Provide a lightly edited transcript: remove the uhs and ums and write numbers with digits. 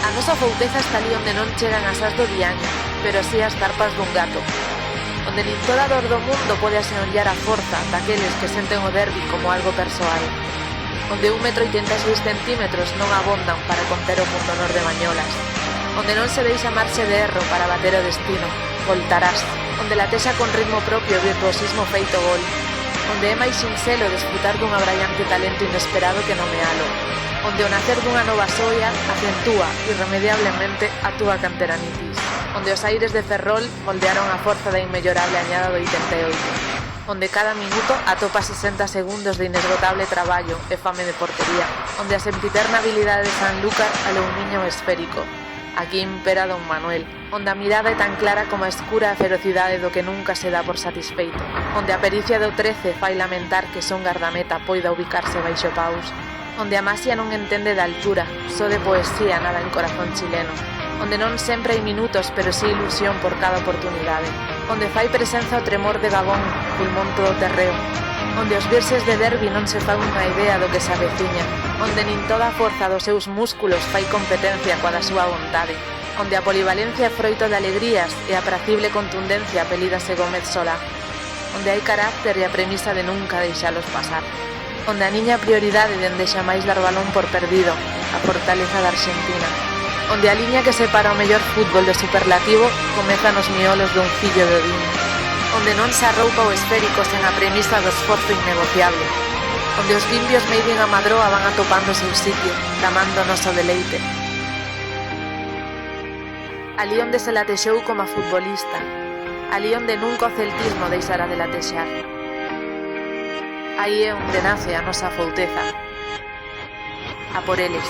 A nosa fouteza está ali onde non chegan as as do diaño, pero si as zarpas dun gato. Onde nin toda dor do mundo pode asenollar a forza daqueles que senten o derbi como algo persoal. Onde 1,86 centímetros non abondan para conter o pundonor de Mañolas. Onde non se deixa marxe de erro para bater o destino, voltarás. Onde latexa con ritmo propio o virtuosismo feito gol. Onde é máis sinxelo desfrutar dun abraiante talento inesperado que nomealo. Onde o nacer dunha nova soia acentúa irremediablemente a túa canteranitis. Onde os aires de Ferrol moldearon a forza da inmellorable añada do 88. Onde cada minuto atopa 60 segundos de inesgotable traballo e fame de portería. Onde a sempiterna habilidade de Sanlúcar alumiño esférico. Aquí impera Don Manuel, onde a mirada é tan clara como a escura a ferocidade do que nunca se dá por satisfeito, onde a pericia do 13 fai lamentar que son gardameta poida ubicarse baixo paus, onde a Masia non entende da altura, só de poesía nada en corazón chileno, onde non sempre hai minutos pero si ilusión por cada oportunidade, onde fai presenza o tremor de Gabón, pulmón todo terreo, onde os verses de derbi non se fan unha idea do que se aveciña, onde nin toda a forza dos seus músculos fai competencia coa da súa vontade, onde a polivalencia é froito de alegrías e a apracible contundencia apelídase Gómez Solá, onde hai carácter e a premisa de nunca deixalos pasar, onde a niña prioridade dende xa máis dar balón por perdido, a fortaleza da Argentina, onde a liña que separa o mellor fútbol do superlativo comeza nos miolos dun fillo de Odín, onde non se arroupa o esférico sen a premisa do esforzo innegociable, onde os limpios made in a Madroa van atopando o seu sitio, tamando o noso deleite. Ali onde se latexou como a futbolista, ali onde nunca o celtismo deixará de latexar. Aí é onde nace a nosa fouteza. A por eles.